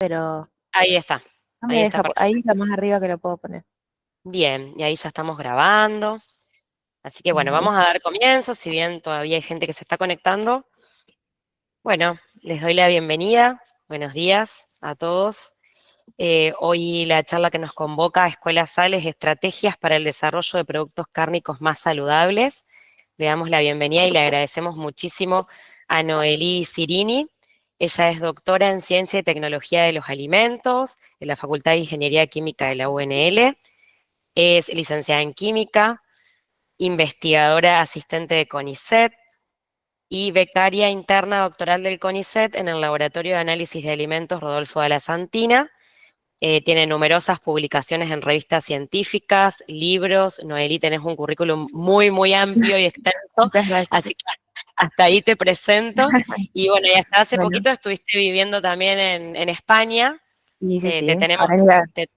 pero Ahí está, no me ahí está deja, ahí perfecto. es lo más arriba que lo puedo poner. Bien, y ahí ya estamos grabando. Así que bueno, Bien. vamos a dar comienzo, si bien todavía hay gente que se está conectando. Bueno, les doy la bienvenida. Buenos días a todos. Hoy la charla que nos convoca a Escuela Sales, Estrategias para el Desarrollo de Productos Cárnicos Más Saludables. Le damos la bienvenida y le agradecemos muchísimo a Noelí Cirini. Ella es doctora en Ciencia y Tecnología de los Alimentos de la Facultad de Ingeniería Química de la UNL. Es licenciada en Química, investigadora asistente de CONICET y becaria interna doctoral del CONICET en el Laboratorio de Análisis de Alimentos Rodolfo de la Santina. Tiene numerosas publicaciones en revistas científicas, libros. Noelí, tenés un currículum muy, muy amplio y extenso, Muchas gracias. así que hasta ahí te presento. Y bueno, y hasta hace Bueno, poquito estuviste viviendo también en España. sí, Te sí. tenemos, Ahora te,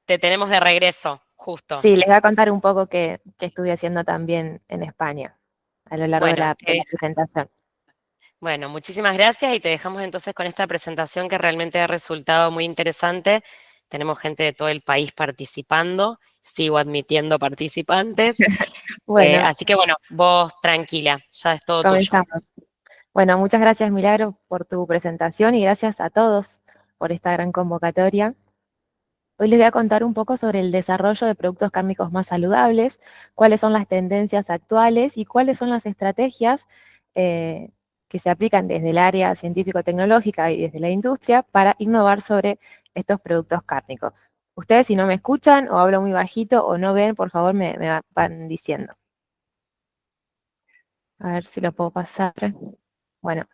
te tenemos de regreso, justo. sí, les voy a contar un poco qué estuve haciendo también en España a lo largo de Bueno, la presentación. bueno, muchísimas gracias y te dejamos entonces con esta presentación que realmente ha resultado muy interesante. Tenemos gente de todo el país participando, sigo admitiendo participantes, Bueno, así que bueno, vos tranquila, ya es todo tuyo. comenzamos. Bueno, muchas gracias, Milagro, por tu presentación y gracias a todos por esta gran convocatoria. Hoy les voy a contar un poco sobre el desarrollo de productos cárnicos más saludables, cuáles son las tendencias actuales y cuáles son las estrategias eh, que se aplican desde el área científico-tecnológica y desde la industria para innovar sobre estos productos cárnicos. Ustedes, si no me escuchan o hablo muy bajito o no ven, por favor me van diciendo. A ver si lo puedo pasar. Bueno,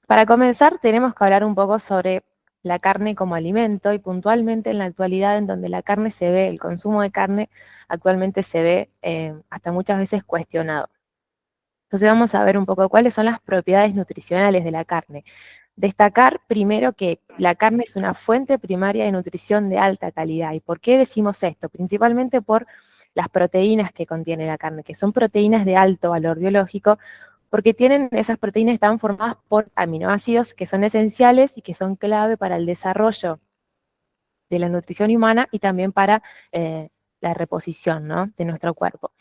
para comenzar tenemos que hablar un poco sobre la carne como alimento y puntualmente en la actualidad en donde la carne se ve, el consumo de carne actualmente se ve hasta muchas veces cuestionado. Entonces vamos a ver un poco cuáles son las propiedades nutricionales de la carne. Destacar primero que la carne es una fuente primaria de nutrición de alta calidad. ¿Y por qué decimos esto? Principalmente por las proteínas que contiene la carne, que son proteínas de alto valor biológico, porque esas proteínas están formadas por aminoácidos que son esenciales y que son clave para el desarrollo de la nutrición humana y también para la reposición, ¿no?, de nuestro cuerpo.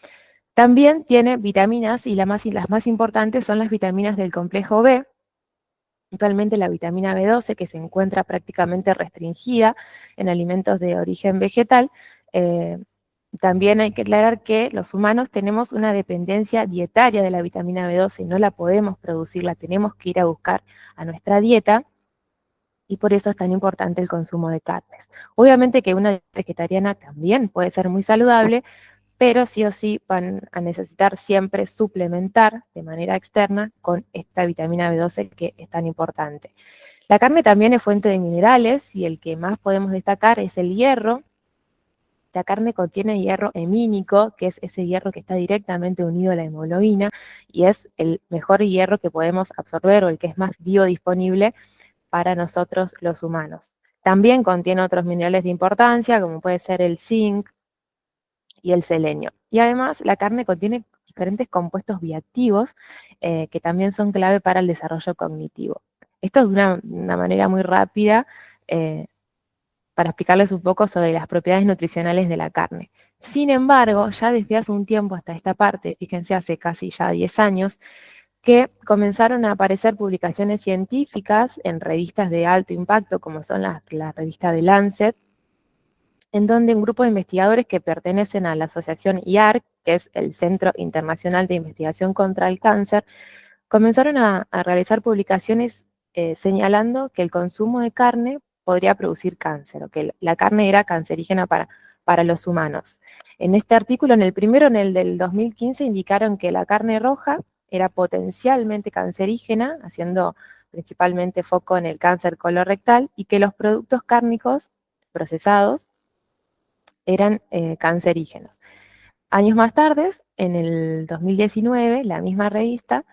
También tiene vitaminas y las más importantes son las vitaminas del complejo B, actualmente la vitamina B12, que se encuentra prácticamente restringida en alimentos de origen vegetal. eh, También hay que aclarar que los humanos tenemos una dependencia dietaria de la vitamina B12 y no la podemos producir, la tenemos que ir a buscar a nuestra dieta y por eso es tan importante el consumo de carnes. Obviamente que una dieta vegetariana también puede ser muy saludable, pero sí o sí van a necesitar siempre suplementar de manera externa con esta vitamina B12 que es tan importante. La carne también es fuente de minerales y el que más podemos destacar es el hierro. La carne contiene hierro hemínico, que es ese hierro que está directamente unido a la hemoglobina y es el mejor hierro que podemos absorber o el que es más biodisponible para nosotros los humanos. También contiene otros minerales de importancia, como puede ser el zinc y el selenio. Y además la carne contiene diferentes compuestos bioactivos que también son clave para el desarrollo cognitivo. Esto es de una manera muy rápida eh, para explicarles un poco sobre las propiedades nutricionales de la carne. Sin embargo, ya desde hace un tiempo hasta esta parte, fíjense, hace casi ya 10 años, que comenzaron a aparecer publicaciones científicas en revistas de alto impacto, como son la revista de Lancet, en donde un grupo de investigadores que pertenecen a la asociación IARC, que es el Centro Internacional de Investigación contra el Cáncer, comenzaron a realizar publicaciones señalando que el consumo de carne podría producir cáncer, o que la carne era cancerígena para los humanos. En este artículo, en el primero, en el del 2015, indicaron que la carne roja era potencialmente cancerígena, haciendo principalmente foco en el cáncer colorectal, y que los productos cárnicos procesados eran cancerígenos. Años más tarde, en el 2019, la misma revista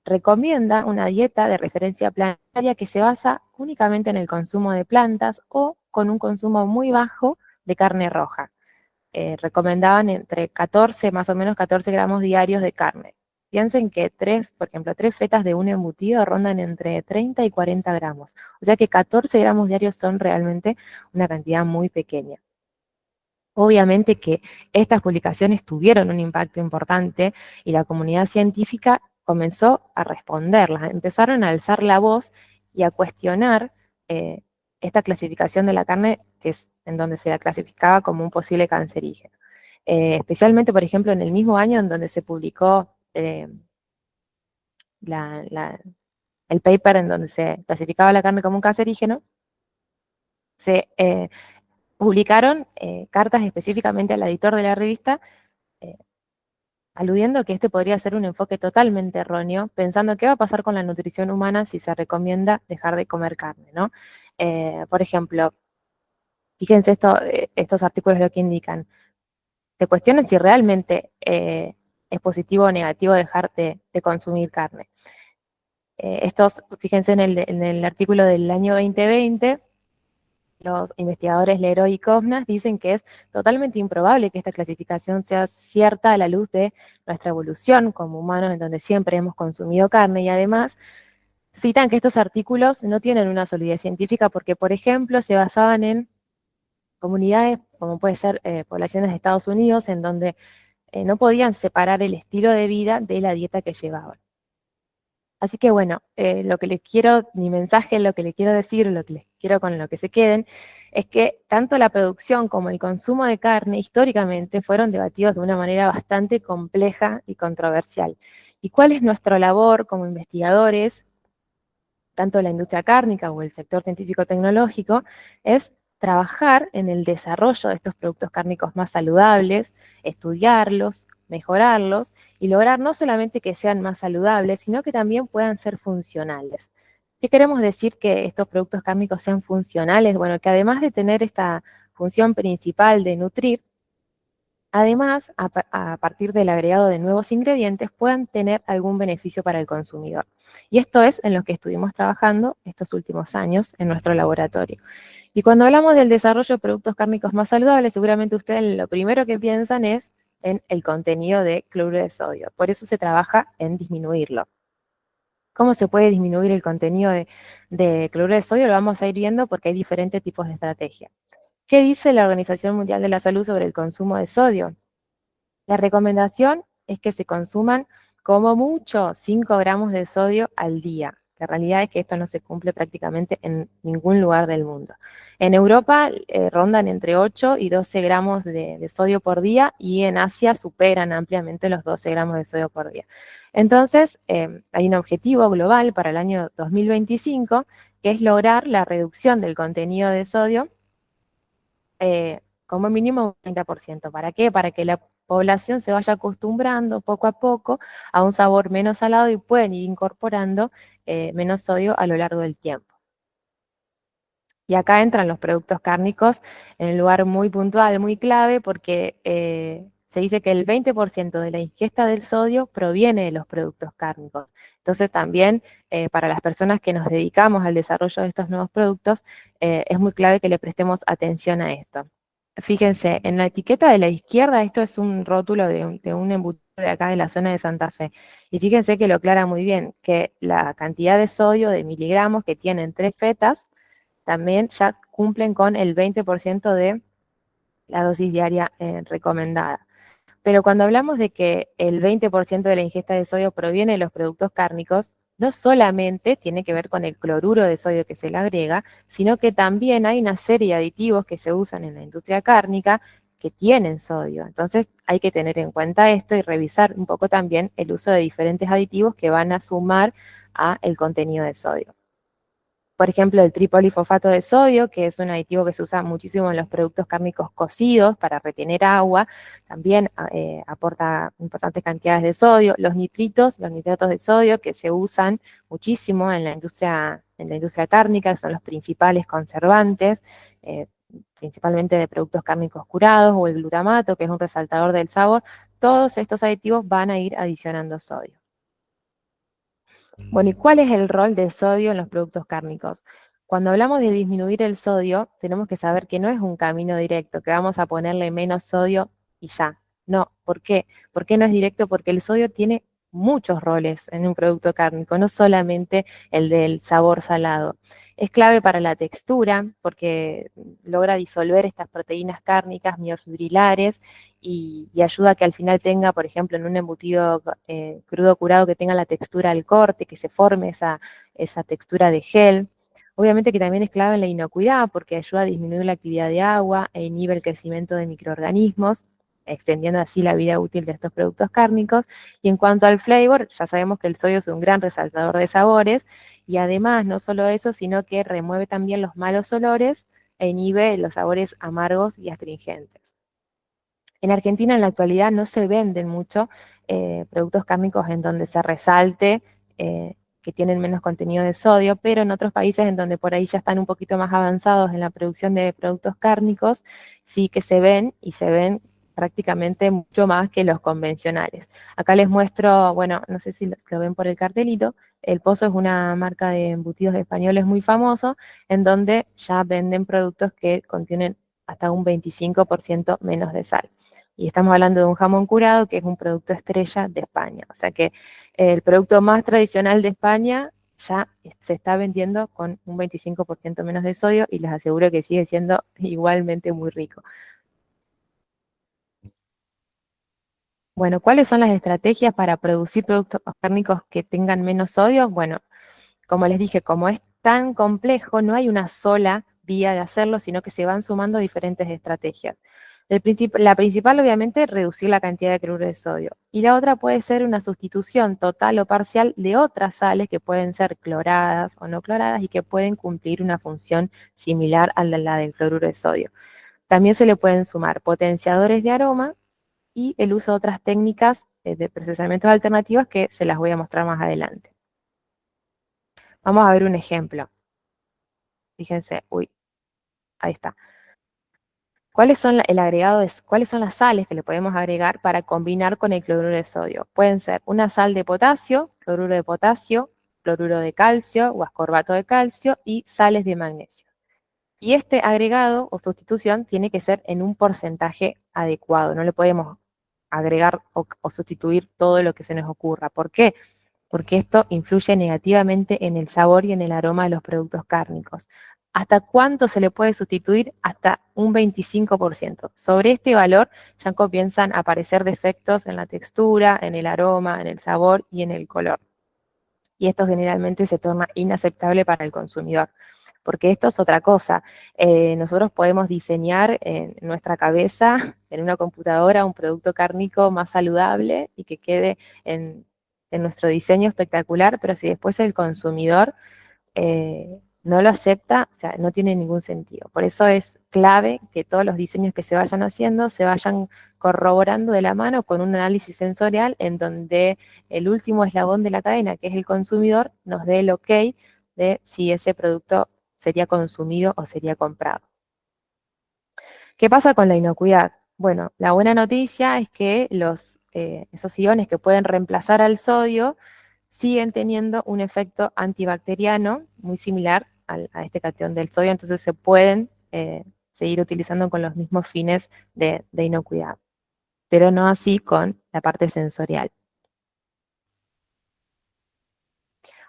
recomienda una dieta de referencia planetaria que se basa únicamente en el consumo de plantas o con un consumo muy bajo de carne roja. Recomendaban entre 14, más o menos 14 gramos diarios de carne. Piensen que por ejemplo, 3 fetas de un embutido rondan entre 30 y 40 gramos. O sea que 14 gramos diarios son realmente una cantidad muy pequeña. Obviamente que estas publicaciones tuvieron un impacto importante y la comunidad científica comenzó a responderlas, empezaron a alzar la voz y a cuestionar eh, esta clasificación de la carne, que es en donde se la clasificaba como un posible cancerígeno. Especialmente, por ejemplo, en el mismo año en donde se publicó la- la- el paper en donde se clasificaba la carne como un cancerígeno, se publicaron cartas específicamente al editor de la revista, eh, aludiendo que este podría ser un enfoque totalmente erróneo, pensando qué va a pasar con la nutrición humana si se recomienda dejar de comer carne, ¿no? Por ejemplo, fíjense estos artículos lo que indican. Se cuestionan si realmente es positivo o negativo dejar de consumir carne. Fíjense en el artículo del año 2020, los investigadores Leroy y Kovnas dicen que es totalmente improbable que esta clasificación sea cierta a la luz de nuestra evolución como humanos, en donde siempre hemos consumido carne, y además citan que estos artículos no tienen una solidez científica porque, por ejemplo, se basaban en comunidades, como puede ser poblaciones de Estados Unidos, en donde no podían separar el estilo de vida de la dieta que llevaban. Así que bueno, lo que les quiero, mi mensaje, lo que les quiero decir, lo que les quiero con lo que se queden, es que tanto la producción como el consumo de carne históricamente fueron debatidos de una manera bastante compleja y controversial. ¿Y cuál es nuestra labor como investigadores, tanto la industria cárnica o el sector científico-tecnológico? Es trabajar en el desarrollo de estos productos cárnicos más saludables, estudiarlos, mejorarlos y lograr no solamente que sean más saludables, sino que también puedan ser funcionales. ¿Qué queremos decir que estos productos cárnicos sean funcionales? Bueno, que además de tener esta función principal de nutrir, además, a partir del agregado de nuevos ingredientes, puedan tener algún beneficio para el consumidor. Y esto es en lo que estuvimos trabajando estos últimos años en nuestro laboratorio. Y cuando hablamos del desarrollo de productos cárnicos más saludables, seguramente ustedes lo primero que piensan es en el contenido de cloruro de sodio. Por eso se trabaja en disminuirlo. ¿Cómo se puede disminuir el contenido de cloruro de sodio? Lo vamos a ir viendo porque hay diferentes tipos de estrategias. ¿Qué dice la Organización Mundial de la Salud sobre el consumo de sodio? La recomendación es que se consuman como mucho 5 gramos de sodio al día. La realidad es que esto no se cumple prácticamente en ningún lugar del mundo. En Europa rondan entre 8 y 12 gramos de sodio por día, y en Asia superan ampliamente los 12 gramos de sodio por día. Entonces, hay un objetivo global para el año 2025, que es lograr la reducción del contenido de sodio como mínimo un 30%. ¿Para qué? Para que la población se vaya acostumbrando poco a poco a un sabor menos salado y pueden ir incorporando menos sodio a lo largo del tiempo. Y acá entran los productos cárnicos en un lugar muy puntual, muy clave, porque se dice que el 20% de la ingesta del sodio proviene de los productos cárnicos. Entonces también para las personas que nos dedicamos al desarrollo de estos nuevos productos, es muy clave que le prestemos atención a esto. Fíjense, en la etiqueta de la izquierda, esto es un rótulo de un embutido de acá de la zona de Santa Fe. Y fíjense que lo aclara muy bien, que la cantidad de sodio de miligramos que tienen 3 fetas también ya cumplen con el 20% de la dosis diaria recomendada. Pero cuando hablamos de que el 20% de la ingesta de sodio proviene de los productos cárnicos, no solamente tiene que ver con el cloruro de sodio que se le agrega, sino que también hay una serie de aditivos que se usan en la industria cárnica que tienen sodio. Entonces hay que tener en cuenta esto y revisar un poco también el uso de diferentes aditivos que van a sumar a el contenido de sodio. Por ejemplo, el tripolifosfato de sodio, que es un aditivo que se usa muchísimo en los productos cárnicos cocidos para retener agua, también aporta importantes cantidades de sodio. Los nitritos, los nitratos de sodio, que se usan muchísimo en la industria cárnica, que son los principales conservantes, principalmente de productos cárnicos curados, o el glutamato, que es un resaltador del sabor. Todos estos aditivos van a ir adicionando sodio. Bueno, ¿y cuál es el rol del sodio en los productos cárnicos? Cuando hablamos de disminuir el sodio, tenemos que saber que no es un camino directo, que vamos a ponerle menos sodio y ya. No, ¿por qué? ¿Por qué no es directo? Porque el sodio tiene muchos roles en un producto cárnico, no solamente el del sabor salado. Es clave para la textura porque logra disolver estas proteínas cárnicas miofibrilares y ayuda a que al final tenga, por ejemplo, en un embutido crudo curado, que tenga la textura al corte, que se forme esa textura de gel. Obviamente que también es clave en la inocuidad porque ayuda a disminuir la actividad de agua e inhibe el crecimiento de microorganismos, extendiendo así la vida útil de estos productos cárnicos. Y en cuanto al flavor, ya sabemos que el sodio es un gran resaltador de sabores y además no solo eso, sino que remueve también los malos olores e inhibe los sabores amargos y astringentes. En Argentina en la actualidad no se venden mucho productos cárnicos en donde se resalte que tienen menos contenido de sodio, pero en otros países en donde por ahí ya están un poquito más avanzados en la producción de productos cárnicos, sí que se ven y se ven prácticamente mucho más que los convencionales. Acá les muestro, bueno, no sé si lo ven por el cartelito, El Pozo es una marca de embutidos españoles muy famoso, en donde ya venden productos que contienen hasta un 25% menos de sal. Y estamos hablando de un jamón curado, que es un producto estrella de España. O sea que el producto más tradicional de España ya se está vendiendo con un 25% menos de sodio y les aseguro que sigue siendo igualmente muy rico. Bueno, ¿cuáles son las estrategias para producir productos cárnicos que tengan menos sodio? Bueno, como les dije, como es tan complejo, no hay una sola vía de hacerlo, sino que se van sumando diferentes estrategias. La principal, obviamente, es reducir la cantidad de cloruro de sodio. Y la otra puede ser una sustitución total o parcial de otras sales que pueden ser cloradas o no cloradas y que pueden cumplir una función similar a la del cloruro de sodio. También se le pueden sumar potenciadores de aroma y el uso de otras técnicas de procesamientos alternativas que se las voy a mostrar más adelante. Vamos a ver un ejemplo. Fíjense, uy, ahí está. ¿Cuáles son las sales que le podemos agregar para combinar con el cloruro de sodio? Pueden ser una sal de potasio, cloruro de calcio o ascorbato de calcio y sales de magnesio. Y este agregado o sustitución tiene que ser en un porcentaje adecuado. No le podemos agregar o sustituir todo lo que se nos ocurra. ¿Por qué? Porque esto influye negativamente en el sabor y en el aroma de los productos cárnicos. ¿Hasta cuánto se le puede sustituir? Hasta un 25%. Sobre este valor ya comienzan a aparecer defectos en la textura, en el aroma, en el sabor y en el color. Y esto generalmente se torna inaceptable para el consumidor. Porque esto es otra cosa. Nosotros podemos diseñar en nuestra cabeza, en una computadora, un producto cárnico más saludable y que quede en nuestro diseño espectacular, pero si después el consumidor no lo acepta, o sea, no tiene ningún sentido. Por eso es clave que todos los diseños que se vayan haciendo se vayan corroborando de la mano con un análisis sensorial en donde el último eslabón de la cadena, que es el consumidor, nos dé el ok de si ese producto sería consumido o sería comprado. ¿Qué pasa con la inocuidad? Bueno, la buena noticia es que esos iones que pueden reemplazar al sodio siguen teniendo un efecto antibacteriano muy similar a este catión del sodio, entonces se pueden seguir utilizando con los mismos fines de inocuidad, pero no así con la parte sensorial.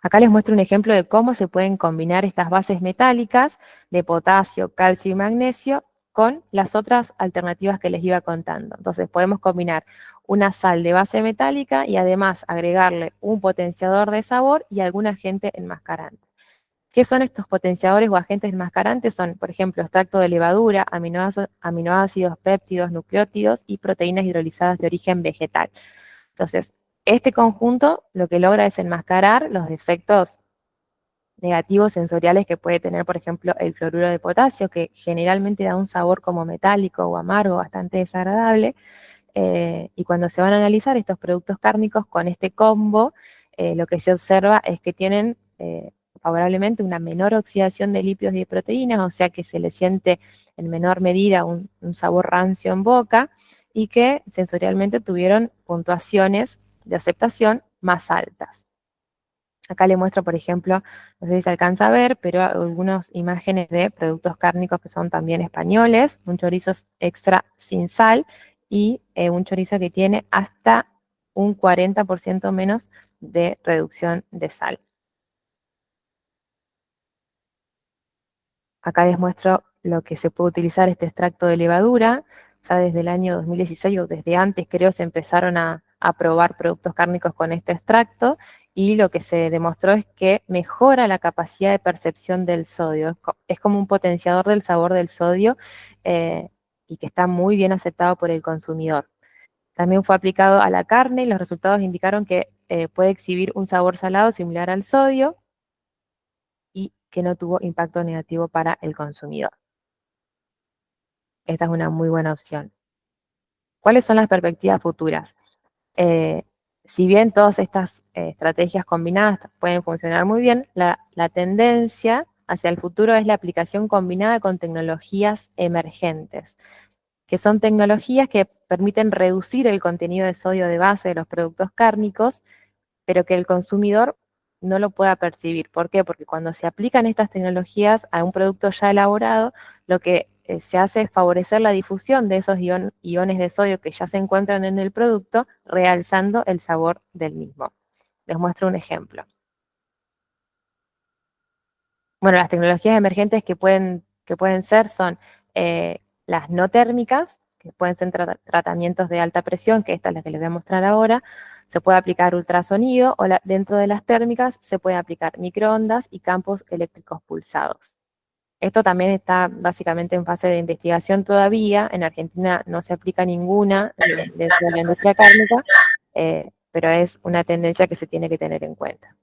Acá les muestro un ejemplo de cómo se pueden combinar estas bases metálicas de potasio, calcio y magnesio con las otras alternativas que les iba contando. Entonces podemos combinar una sal de base metálica y además agregarle un potenciador de sabor y algún agente enmascarante. ¿Qué son estos potenciadores o agentes enmascarantes? Son, por ejemplo, extracto de levadura, aminoácidos, péptidos, nucleótidos y proteínas hidrolizadas de origen vegetal. Entonces, este conjunto lo que logra es enmascarar los defectos negativos sensoriales que puede tener, por ejemplo, el cloruro de potasio, que generalmente da un sabor como metálico o amargo bastante desagradable. Y cuando se van a analizar estos productos cárnicos con este combo, lo que se observa es que tienen favorablemente una menor oxidación de lípidos y de proteínas, o sea que se le siente en menor medida un sabor rancio en boca y que sensorialmente tuvieron puntuaciones de aceptación más altas. Acá le muestro, por ejemplo, no sé si se alcanza a ver, pero algunas imágenes de productos cárnicos que son también españoles, un chorizo extra sin sal y un chorizo que tiene hasta un 40% menos de reducción de sal. Acá les muestro lo que se puede utilizar este extracto de levadura. Ya desde el año 2016 o desde antes creo se empezaron a probar productos cárnicos con este extracto y lo que se demostró es que mejora la capacidad de percepción del sodio. Es como un potenciador del sabor del sodio y que está muy bien aceptado por el consumidor. También fue aplicado a la carne y los resultados indicaron que puede exhibir un sabor salado similar al sodio y que no tuvo impacto negativo para el consumidor. Esta es una muy buena opción. ¿Cuáles son las perspectivas futuras? Eh, si bien todas estas estrategias combinadas pueden funcionar muy bien, la tendencia hacia el futuro es la aplicación combinada con tecnologías emergentes, que son tecnologías que permiten reducir el contenido de sodio de base de los productos cárnicos, pero que el consumidor no lo pueda percibir. ¿Por qué? Porque cuando se aplican estas tecnologías a un producto ya elaborado, lo que se hace es favorecer la difusión de esos iones de sodio que ya se encuentran en el producto, realzando el sabor del mismo. Les muestro un ejemplo. Bueno, las tecnologías emergentes que pueden ser son las no térmicas, que pueden ser tratamientos de alta presión, que esta es la que les voy a mostrar ahora. Se puede aplicar ultrasonido o dentro de las térmicas se puede aplicar microondas y campos eléctricos pulsados. Esto también está básicamente en fase de investigación todavía. En Argentina no se aplica ninguna dentro de la industria cárnica, pero es una tendencia que se tiene que tener en cuenta.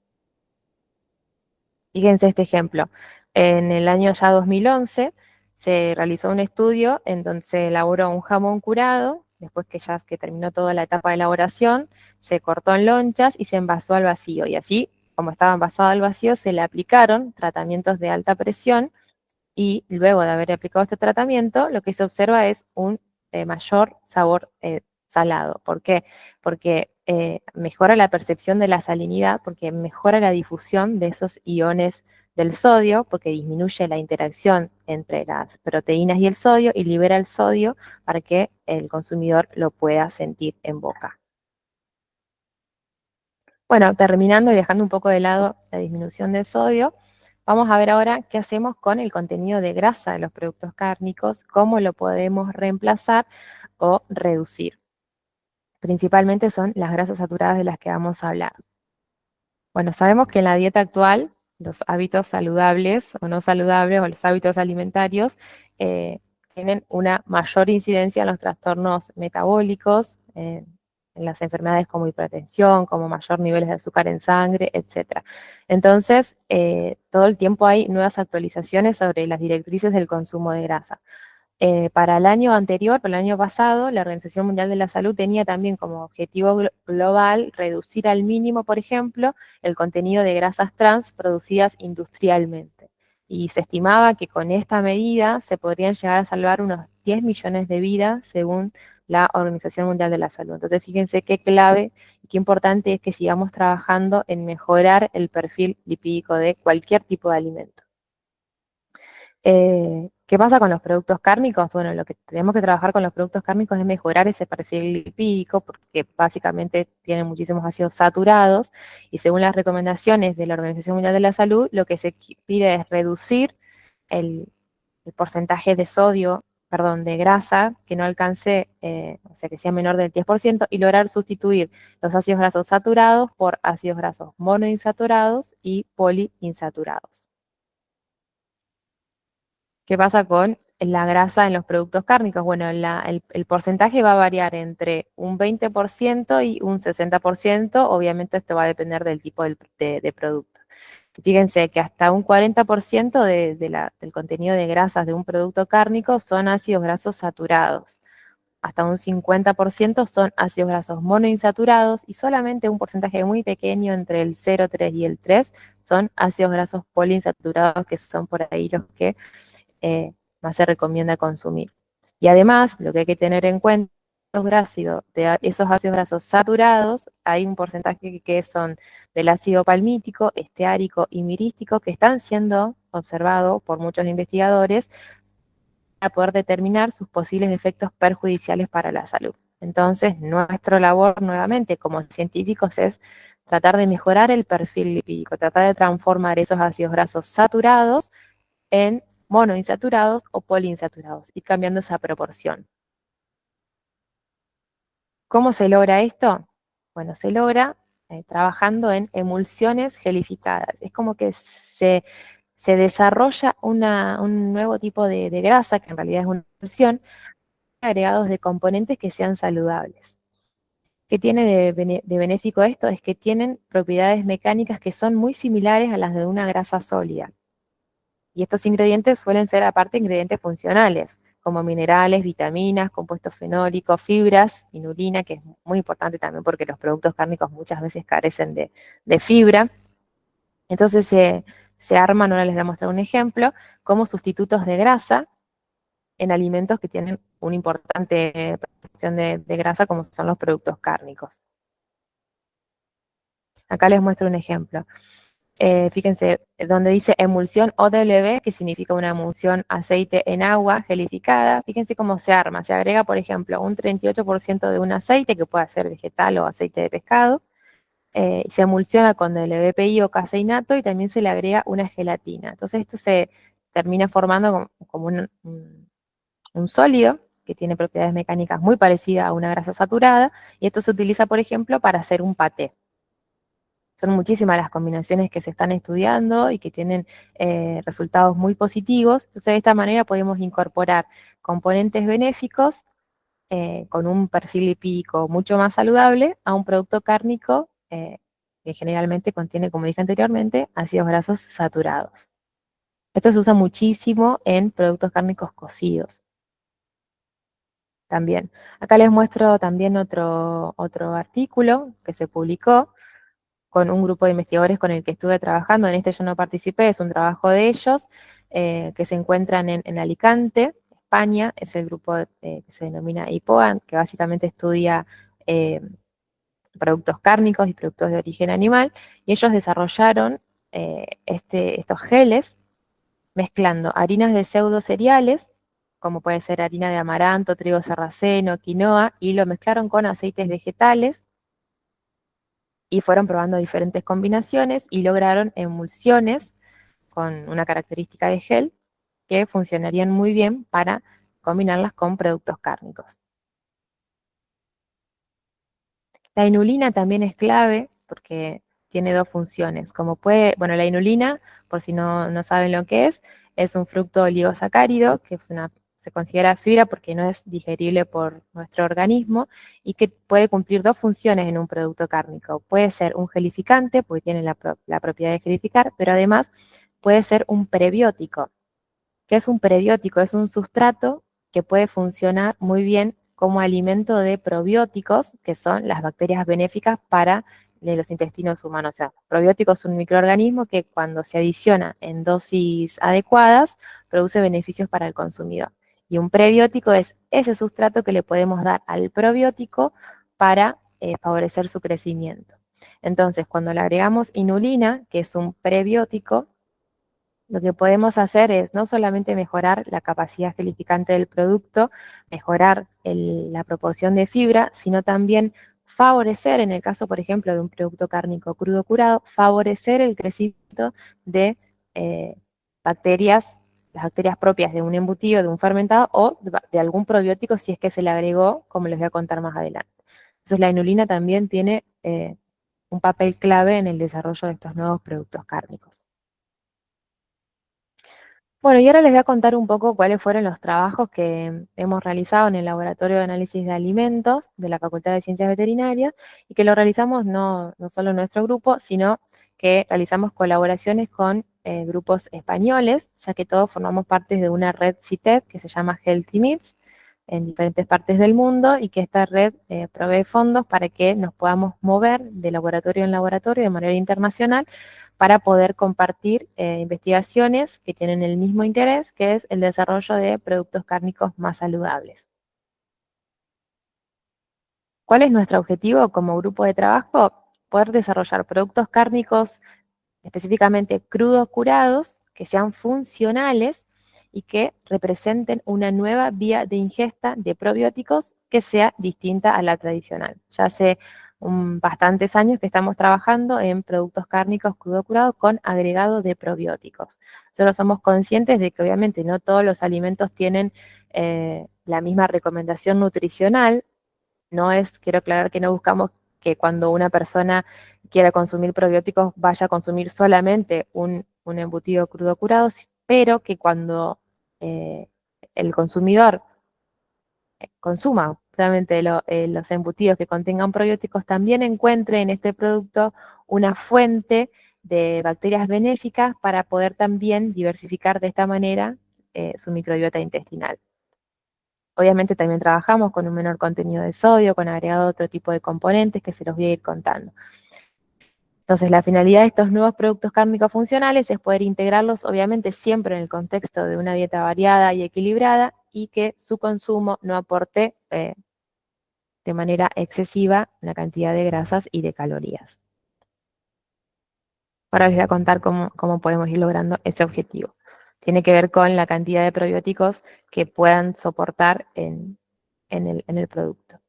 Fíjense este ejemplo. En el año ya 2011 se realizó un estudio en donde se elaboró un jamón curado, después que terminó toda la etapa de elaboración, se cortó en lonchas y se envasó al vacío. Y así, como estaba envasado al vacío, se le aplicaron tratamientos de alta presión y luego de haber aplicado este tratamiento, lo que se observa es un mayor sabor salado. ¿Por qué? Porque mejora la percepción de la salinidad, porque mejora la difusión de esos iones del sodio, porque disminuye la interacción entre las proteínas y el sodio y libera el sodio para que el consumidor lo pueda sentir en boca. Bueno, terminando y dejando un poco de lado la disminución del sodio, vamos a ver ahora qué hacemos con el contenido de grasa de los productos cárnicos, cómo lo podemos reemplazar o reducir. Principalmente son las grasas saturadas de las que vamos a hablar. Bueno, sabemos que en la dieta actual, los hábitos saludables o no saludables, o los hábitos alimentarios, tienen una mayor incidencia en los trastornos metabólicos, en las enfermedades como hipertensión, como mayor niveles de azúcar en sangre, etc. Entonces, todo el tiempo hay nuevas actualizaciones sobre las directrices del consumo de grasa. Para el año anterior, para el año pasado, la Organización Mundial de la Salud tenía también como objetivo global reducir al mínimo, por ejemplo, el contenido de grasas trans producidas industrialmente. Y se estimaba que con esta medida se podrían llegar a salvar unos 10 millones de vidas según la Organización Mundial de la Salud. Entonces fíjense qué clave y qué importante es que sigamos trabajando en mejorar el perfil lipídico de cualquier tipo de alimento. ¿Qué pasa con los productos cárnicos? Bueno, lo que tenemos que trabajar con los productos cárnicos es mejorar ese perfil lipídico, porque básicamente tienen muchísimos ácidos saturados, y según las recomendaciones de la Organización Mundial de la Salud, lo que se pide es reducir el porcentaje de sodio, perdón, de grasa, que no alcance, o sea, que sea menor del 10%, y lograr sustituir los ácidos grasos saturados por ácidos grasos monoinsaturados y poliinsaturados. ¿Qué pasa con la grasa en los productos cárnicos? Bueno, el porcentaje va a variar entre un 20% y un 60%. Obviamente esto va a depender del tipo de producto. Fíjense que hasta un 40% del contenido de grasas de un producto cárnico son ácidos grasos saturados. Hasta un 50% son ácidos grasos monoinsaturados y solamente un porcentaje muy pequeño, entre el 0,3 y el 3, son ácidos grasos poliinsaturados, que son por ahí los que más se recomienda consumir. Y además, lo que hay que tener en cuenta, de esos ácidos grasos saturados, hay un porcentaje que son del ácido palmítico, esteárico y mirístico, que están siendo observados por muchos investigadores para poder determinar sus posibles efectos perjudiciales para la salud. Entonces, nuestra labor nuevamente como científicos es tratar de mejorar el perfil lipídico, tratar de transformar esos ácidos grasos saturados en monoinsaturados o poliinsaturados y cambiando esa proporción. ¿Cómo se logra esto? Bueno, se logra trabajando en emulsiones gelificadas. Es como que se desarrolla un nuevo tipo de grasa, que en realidad es una emulsión, agregados de componentes que sean saludables. ¿Qué tiene de benéfico esto? Es que tienen propiedades mecánicas que son muy similares a las de una grasa sólida. Y estos ingredientes suelen ser aparte ingredientes funcionales, como minerales, vitaminas, compuestos fenólicos, fibras, inulina, que es muy importante también porque los productos cárnicos muchas veces carecen de fibra. Entonces se arman, ahora les voy a mostrar un ejemplo, como sustitutos de grasa en alimentos que tienen una importante proporción de grasa, como son los productos cárnicos. Acá les muestro un ejemplo. Fíjense, donde dice emulsión OW, que significa una emulsión aceite en agua gelificada, fíjense cómo se arma. Se agrega, por ejemplo, un 38% de un aceite, que puede ser vegetal o aceite de pescado, y se emulsiona con WPI o caseinato y también se le agrega una gelatina. Entonces esto se termina formando como un sólido que tiene propiedades mecánicas muy parecidas a una grasa saturada, y esto se utiliza, por ejemplo, para hacer un paté. Son muchísimas las combinaciones que se están estudiando y que tienen resultados muy positivos. Entonces, de esta manera podemos incorporar componentes benéficos con un perfil lipídico mucho más saludable a un producto cárnico que generalmente contiene, como dije anteriormente, ácidos grasos saturados. Esto se usa muchísimo en productos cárnicos cocidos también. Acá les muestro también otro artículo que se publicó con un grupo de investigadores con el que estuve trabajando. En este yo no participé, es un trabajo de ellos, que se encuentran en Alicante, España. Es el grupo que se denomina IPOA, que básicamente estudia productos cárnicos y productos de origen animal, y ellos desarrollaron estos geles mezclando harinas de pseudo cereales, como puede ser harina de amaranto, trigo sarraceno, quinoa, y lo mezclaron con aceites vegetales y fueron probando diferentes combinaciones y lograron emulsiones con una característica de gel que funcionarían muy bien para combinarlas con productos cárnicos. La inulina también es clave porque tiene dos funciones. Bueno, la inulina, por si no saben lo que es un fructo oligosacárido, que se considera fibra porque no es digerible por nuestro organismo y que puede cumplir dos funciones en un producto cárnico. Puede ser un gelificante, porque tiene la propiedad de gelificar, pero además puede ser un prebiótico. ¿Qué es un prebiótico? Es un sustrato que puede funcionar muy bien como alimento de probióticos, que son las bacterias benéficas para los intestinos humanos. O sea, probiótico es un microorganismo que cuando se adiciona en dosis adecuadas, produce beneficios para el consumidor. Y un prebiótico es ese sustrato que le podemos dar al probiótico para favorecer su crecimiento. Entonces, cuando le agregamos inulina, que es un prebiótico, lo que podemos hacer es no solamente mejorar la capacidad gelificante del producto, mejorar la proporción de fibra, sino también favorecer, en el caso, por ejemplo, de un producto cárnico crudo curado, favorecer el crecimiento de eh, bacterias, las bacterias propias de un embutido, de un fermentado o de algún probiótico si es que se le agregó, como les voy a contar más adelante. Entonces la inulina también tiene un papel clave en el desarrollo de estos nuevos productos cárnicos. Bueno, y ahora les voy a contar un poco cuáles fueron los trabajos que hemos realizado en el Laboratorio de Análisis de Alimentos de la Facultad de Ciencias Veterinarias y que lo realizamos no solo en nuestro grupo, sino que realizamos colaboraciones con grupos españoles, ya que todos formamos parte de una red CITED que se llama Healthy Meats en diferentes partes del mundo y que esta red provee fondos para que nos podamos mover de laboratorio en laboratorio de manera internacional para poder compartir investigaciones que tienen el mismo interés, que es el desarrollo de productos cárnicos más saludables. ¿Cuál es nuestro objetivo como grupo de trabajo? Poder desarrollar productos cárnicos específicamente crudos curados, que sean funcionales y que representen una nueva vía de ingesta de probióticos que sea distinta a la tradicional. Ya hace bastantes años que estamos trabajando en productos cárnicos crudo curados con agregado de probióticos. Nosotros somos conscientes de que obviamente no todos los alimentos tienen la misma recomendación nutricional. No es, quiero aclarar que no buscamos que cuando una persona quiera consumir probióticos vaya a consumir solamente un embutido crudo curado, pero que cuando el consumidor consuma solamente los embutidos que contengan probióticos, también encuentre en este producto una fuente de bacterias benéficas para poder también diversificar de esta manera su microbiota intestinal. Obviamente también trabajamos con un menor contenido de sodio, con agregado de otro tipo de componentes que se los voy a ir contando. Entonces, la finalidad de estos nuevos productos cárnicos funcionales es poder integrarlos, obviamente, siempre en el contexto de una dieta variada y equilibrada y que su consumo no aporte de manera excesiva la cantidad de grasas y de calorías. Ahora les voy a contar cómo podemos ir logrando ese objetivo. Tiene que ver con la cantidad de probióticos que puedan soportar en el producto.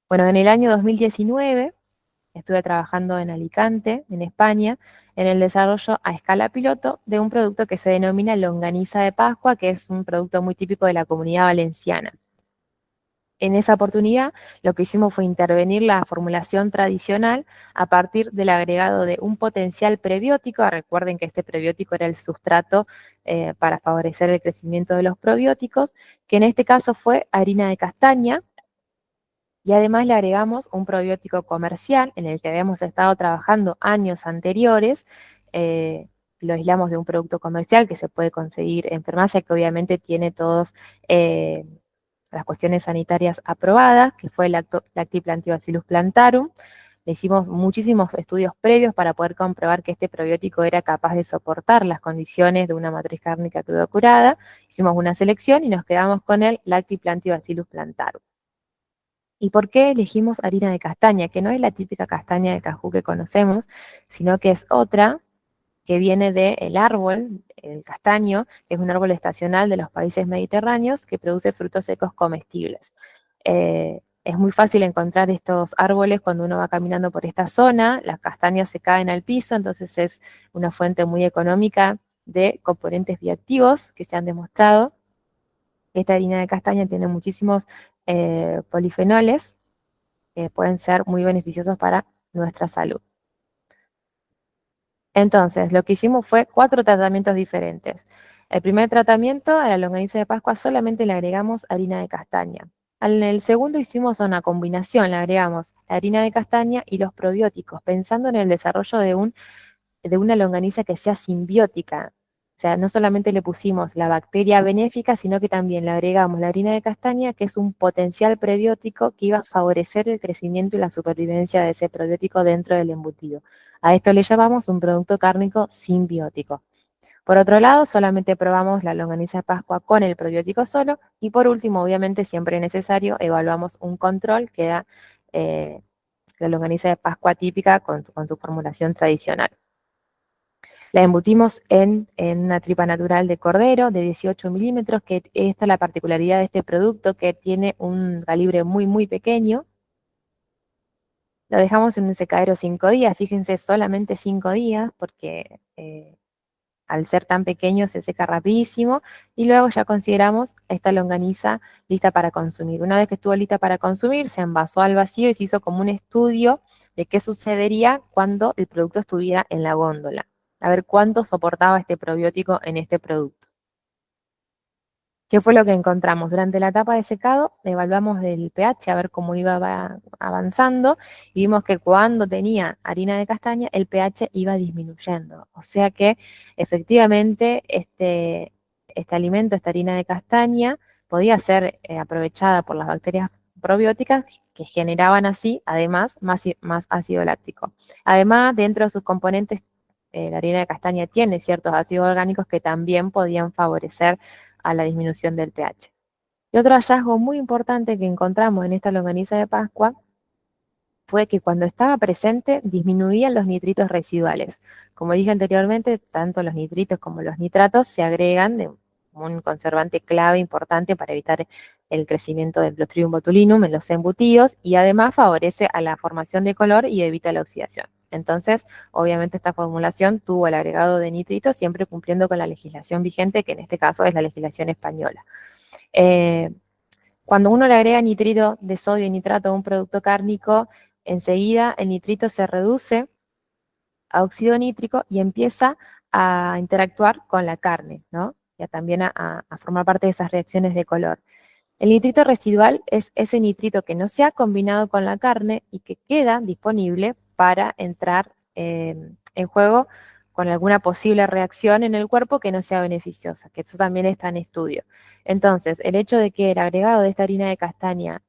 Bueno, en el año 2019 estuve trabajando en Alicante, en España, en el desarrollo a escala piloto de un producto que se denomina longaniza de Pascua, que es un producto muy típico de la Comunidad Valenciana. En esa oportunidad, lo que hicimos fue intervenir la formulación tradicional a partir del agregado de un potencial prebiótico. Recuerden que este prebiótico era el sustrato para favorecer el crecimiento de los probióticos, que en este caso fue harina de castaña, y además le agregamos un probiótico comercial en el que habíamos estado trabajando años anteriores. Lo aislamos de un producto comercial que se puede conseguir en farmacia, que obviamente tiene todas las cuestiones sanitarias aprobadas, que fue el Lactibacillus plantarum. Le hicimos muchísimos estudios previos para poder comprobar que este probiótico era capaz de soportar las condiciones de una matriz cárnica crudo curada. Hicimos una selección y nos quedamos con el Lactibacillus plantarum. ¿Y por qué elegimos harina de castaña? Que no es la típica castaña de cajú que conocemos, sino que es otra que viene del árbol, el castaño, que es un árbol estacional de los países mediterráneos que produce frutos secos comestibles. Es muy fácil encontrar estos árboles cuando uno va caminando por esta zona, las castañas se caen al piso, entonces es una fuente muy económica de componentes bioactivos que se han demostrado. Esta harina de castaña tiene muchísimos polifenoles que pueden ser muy beneficiosos para nuestra salud. Entonces, lo que hicimos fue 4 tratamientos diferentes. El primer tratamiento, a la longaniza de Pascua, solamente le agregamos harina de castaña. En el segundo hicimos una combinación, le agregamos la harina de castaña y los probióticos, pensando en el desarrollo de una longaniza que sea simbiótica. O sea, no solamente le pusimos la bacteria benéfica, sino que también le agregamos la harina de castaña, que es un potencial prebiótico que iba a favorecer el crecimiento y la supervivencia de ese probiótico dentro del embutido. A esto le llamamos un producto cárnico simbiótico. Por otro lado, solamente probamos la longaniza de Pascua con el probiótico solo. Y por último, obviamente, siempre necesario, evaluamos un control que da la longaniza de Pascua típica con su formulación tradicional. La embutimos en una tripa natural de cordero de 18 milímetros, que esta es la particularidad de este producto, que tiene un calibre muy, muy pequeño. Lo dejamos en un secadero 5 días, fíjense, solamente 5 días, porque al ser tan pequeño se seca rapidísimo, y luego ya consideramos esta longaniza lista para consumir. Una vez que estuvo lista para consumir, se envasó al vacío y se hizo como un estudio de qué sucedería cuando el producto estuviera en la góndola, a ver cuánto soportaba este probiótico en este producto. ¿Qué fue lo que encontramos? Durante la etapa de secado evaluamos el pH a ver cómo iba avanzando y vimos que cuando tenía harina de castaña el pH iba disminuyendo. O sea que efectivamente este alimento, esta harina de castaña, podía ser aprovechada por las bacterias probióticas que generaban así, además, más ácido láctico. Además, dentro de sus componentes, la harina de castaña tiene ciertos ácidos orgánicos que también podían favorecer a la disminución del pH. Y otro hallazgo muy importante que encontramos en esta longaniza de Pascua fue que cuando estaba presente disminuían los nitritos residuales. Como dije anteriormente, tanto los nitritos como los nitratos se agregan como un conservante clave importante para evitar el crecimiento del Clostridium botulinum en los embutidos y además favorece a la formación de color y evita la oxidación. Entonces, obviamente esta formulación tuvo el agregado de nitrito siempre cumpliendo con la legislación vigente, que en este caso es la legislación española. Eh, Cuando uno le agrega nitrito de sodio y nitrato a un producto cárnico, enseguida el nitrito se reduce a óxido nítrico y empieza a interactuar con la carne, ¿no? Y también a formar parte de esas reacciones de color. El nitrito residual es ese nitrito que no se ha combinado con la carne y que queda disponible para entrar en juego con alguna posible reacción en el cuerpo que no sea beneficiosa, que eso también está en estudio. Entonces, el hecho de que el agregado de esta harina de castaña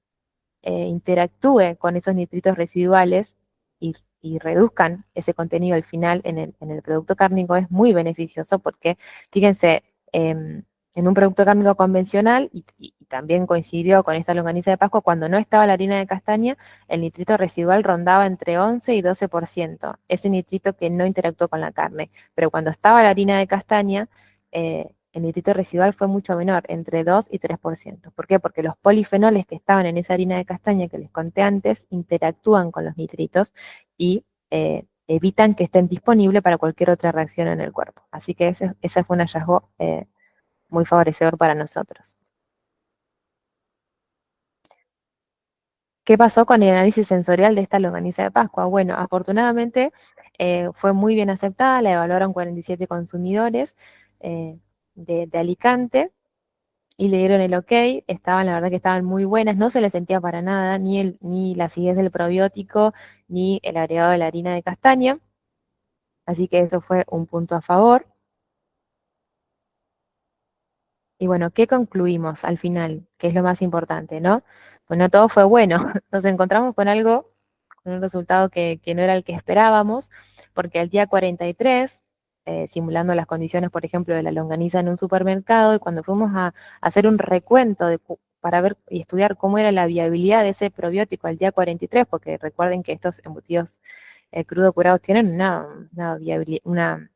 interactúe con esos nitritos residuales y reduzcan ese contenido al final en el producto cárnico es muy beneficioso porque, fíjense, en un producto cárnico convencional, y también coincidió con esta longaniza de Pascua, cuando no estaba la harina de castaña, el nitrito residual rondaba entre 11 y 12%, ese nitrito que no interactuó con la carne. Pero cuando estaba la harina de castaña, el nitrito residual fue mucho menor, entre 2 y 3%. ¿Por qué? Porque los polifenoles que estaban en esa harina de castaña que les conté antes interactúan con los nitritos y evitan que estén disponibles para cualquier otra reacción en el cuerpo. Así que ese fue un hallazgo muy favorecedor para nosotros. ¿Qué pasó con el análisis sensorial de esta longaniza de Pascua? Bueno, afortunadamente fue muy bien aceptada, la evaluaron 47 consumidores de Alicante y le dieron el ok, la verdad que estaban muy buenas, no se les sentía para nada, ni la acidez del probiótico, ni el agregado de la harina de castaña, así que eso fue un punto a favor. Y bueno, ¿qué concluimos al final? Que es lo más importante, ¿no? Bueno, todo fue bueno. Nos encontramos con algo, con un resultado que no era el que esperábamos, porque al día 43, simulando las condiciones, por ejemplo, de la longaniza en un supermercado, y cuando fuimos a hacer un recuento para ver y estudiar cómo era la viabilidad de ese probiótico al día 43, porque recuerden que estos embutidos crudo curados tienen una viabilidad, una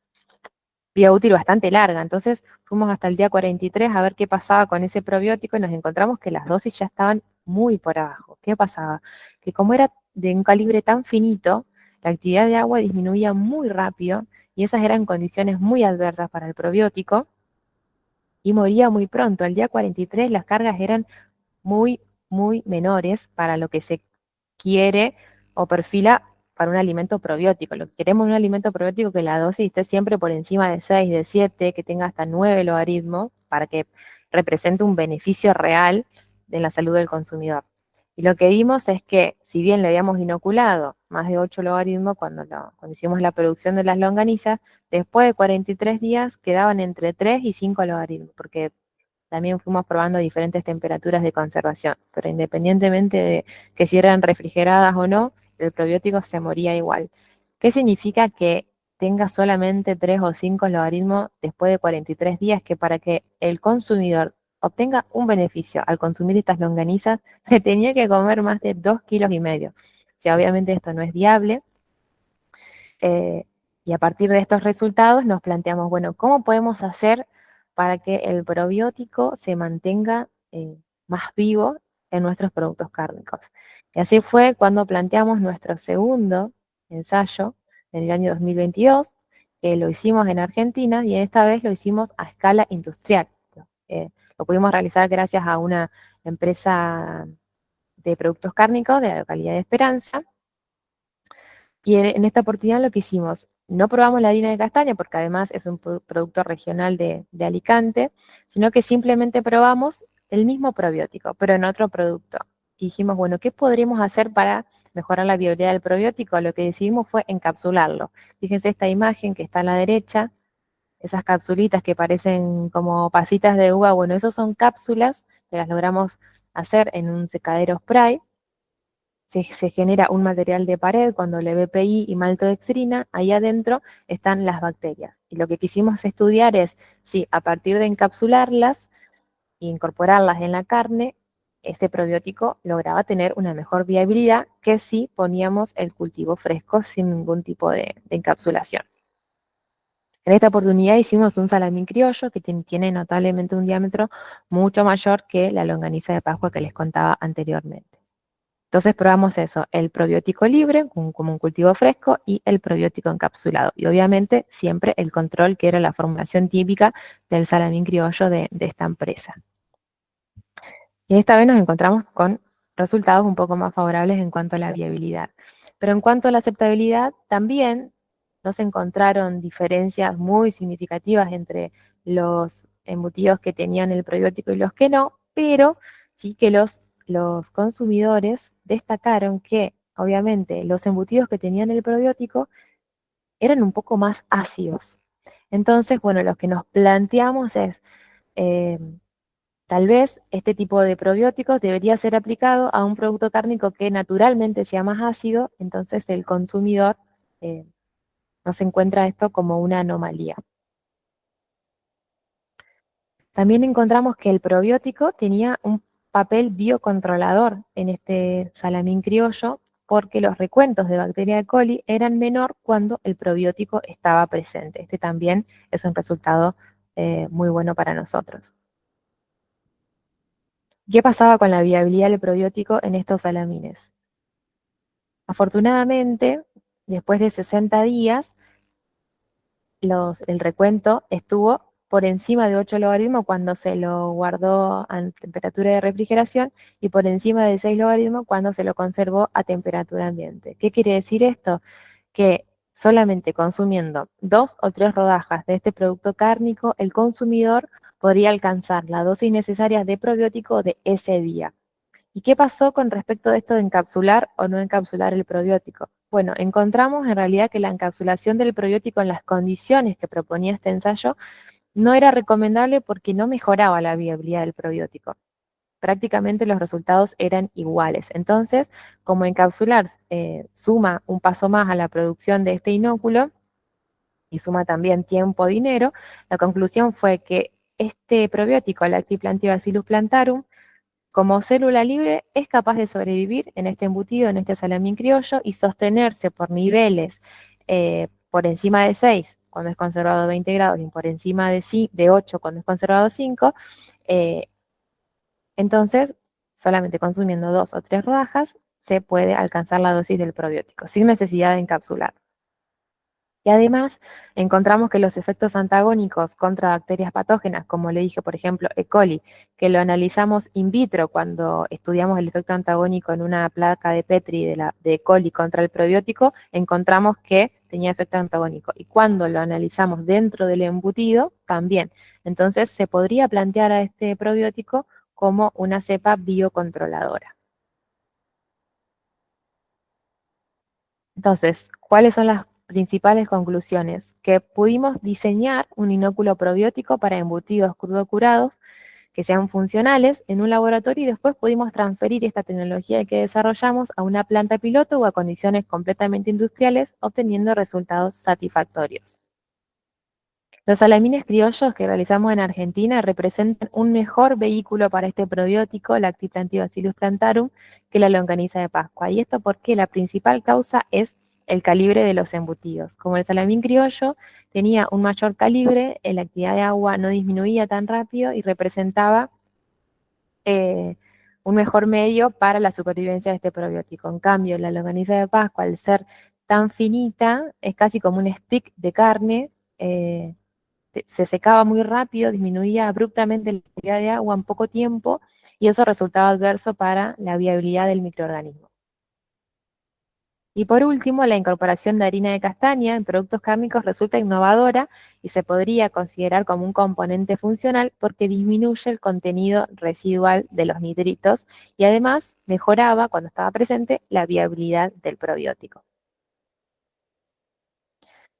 vida útil bastante larga. Entonces fuimos hasta el día 43 a ver qué pasaba con ese probiótico y nos encontramos que las dosis ya estaban muy por abajo. ¿Qué pasaba? Que como era de un calibre tan finito, la actividad de agua disminuía muy rápido y esas eran condiciones muy adversas para el probiótico y moría muy pronto. Al día 43 las cargas eran muy, muy menores para lo que se quiere o perfila para un alimento probiótico. Lo que queremos es un alimento probiótico que la dosis esté siempre por encima de 6, de 7, que tenga hasta 9 logaritmos para que represente un beneficio real de la salud del consumidor. Y lo que vimos es que, si bien le habíamos inoculado más de 8 logaritmos cuando hicimos la producción de las longanizas, después de 43 días quedaban entre 3 y 5 logaritmos, porque también fuimos probando diferentes temperaturas de conservación, pero independientemente de que si eran refrigeradas o no, el probiótico se moría igual. ¿Qué significa que tenga solamente 3 o 5 logaritmos después de 43 días? Que para que el consumidor obtenga un beneficio al consumir estas longanizas, se tenía que comer más de 2,5 kilos. O sea, obviamente esto no es viable. Eh, y a partir de estos resultados nos planteamos, bueno, ¿cómo podemos hacer para que el probiótico se mantenga más vivo en nuestros productos cárnicos? Y así fue cuando planteamos nuestro segundo ensayo en el año 2022, que lo hicimos en Argentina y esta vez lo hicimos a escala industrial. Lo pudimos realizar gracias a una empresa de productos cárnicos de la localidad de Esperanza, y en esta oportunidad lo que hicimos, no probamos la harina de castaña, porque además es un producto regional de Alicante, sino que simplemente probamos el mismo probiótico, pero en otro producto. Y dijimos, bueno, ¿qué podríamos hacer para mejorar la viabilidad del probiótico? Lo que decidimos fue encapsularlo. Fíjense esta imagen que está a la derecha, esas capsulitas que parecen como pasitas de uva, bueno, esos son cápsulas que las logramos hacer en un secadero spray. Se genera un material de pared cuando LBPI y maltodextrina, ahí adentro están las bacterias. Y lo que quisimos estudiar es si a partir de encapsularlas e incorporarlas en la carne, este probiótico lograba tener una mejor viabilidad que si poníamos el cultivo fresco sin ningún tipo de encapsulación. En esta oportunidad hicimos un salamín criollo que tiene notablemente un diámetro mucho mayor que la longaniza de Pascua que les contaba anteriormente. Entonces probamos eso, el probiótico libre, como un cultivo fresco, y el probiótico encapsulado. Y obviamente siempre el control, que era la formulación típica del salamín criollo de esta empresa. Y esta vez nos encontramos con resultados un poco más favorables en cuanto a la viabilidad. Pero en cuanto a la aceptabilidad, también no se encontraron diferencias muy significativas entre los embutidos que tenían el probiótico y los que no, pero sí que los consumidores destacaron que, obviamente, los embutidos que tenían el probiótico eran un poco más ácidos. Entonces, bueno, lo que nos planteamos es, eh, tal vez este tipo de probióticos debería ser aplicado a un producto cárnico que naturalmente sea más ácido, entonces el consumidor eh, no se encuentra esto como una anomalía. También encontramos que el probiótico tenía un papel biocontrolador en este salamín criollo porque los recuentos de bacteria E. coli eran menor cuando el probiótico estaba presente. Este también es un resultado muy bueno para nosotros. ¿Qué pasaba con la viabilidad del probiótico en estos salamines? Afortunadamente, después de 60 días, el recuento estuvo por encima de 8 logaritmos cuando se lo guardó a temperatura de refrigeración y por encima de 6 logaritmos cuando se lo conservó a temperatura ambiente. ¿Qué quiere decir esto? Que solamente consumiendo 2 o 3 rodajas de este producto cárnico, el consumidor podría alcanzar la dosis necesaria de probiótico de ese día. ¿Y qué pasó con respecto de esto de encapsular o no encapsular el probiótico? Bueno, encontramos en realidad que la encapsulación del probiótico en las condiciones que proponía este ensayo no era recomendable porque no mejoraba la viabilidad del probiótico. Prácticamente los resultados eran iguales. Entonces, como encapsular suma un paso más a la producción de este inóculo y suma también tiempo, dinero, la conclusión fue que este probiótico, Lactibacillus plantarum, como célula libre, es capaz de sobrevivir en este embutido, en este salamín criollo, y sostenerse por niveles por encima de 6 cuando es conservado a 20 grados y por encima de 8 cuando es conservado a 5. eh, entonces, solamente consumiendo 2 o 3 rodajas se puede alcanzar la dosis del probiótico, sin necesidad de encapsular. Y además encontramos que los efectos antagónicos contra bacterias patógenas, como le dije, por ejemplo, E. coli, que lo analizamos in vitro cuando estudiamos el efecto antagónico en una placa de Petri de E. coli contra el probiótico, encontramos que tenía efecto antagónico. Y cuando lo analizamos dentro del embutido, también. Entonces se podría plantear a este probiótico como una cepa biocontroladora. Entonces, ¿cuáles son las principales conclusiones? Que pudimos diseñar un inóculo probiótico para embutidos crudo-curados que sean funcionales en un laboratorio y después pudimos transferir esta tecnología que desarrollamos a una planta piloto o a condiciones completamente industriales, obteniendo resultados satisfactorios. Los salamines criollos que realizamos en Argentina representan un mejor vehículo para este probiótico, Lactibacillus plantarum, que la longaniza de Pascua. ¿Y esto porque la principal causa es el calibre de los embutidos? Como el salamín criollo tenía un mayor calibre, la actividad de agua no disminuía tan rápido y representaba eh, un mejor medio para la supervivencia de este probiótico. En cambio, la longaniza de Pascua, al ser tan finita, es casi como un stick de carne, se secaba muy rápido, disminuía abruptamente la cantidad de agua en poco tiempo y eso resultaba adverso para la viabilidad del microorganismo. Y por último, la incorporación de harina de castaña en productos cárnicos resulta innovadora y se podría considerar como un componente funcional porque disminuye el contenido residual de los nitritos y además mejoraba, cuando estaba presente, la viabilidad del probiótico.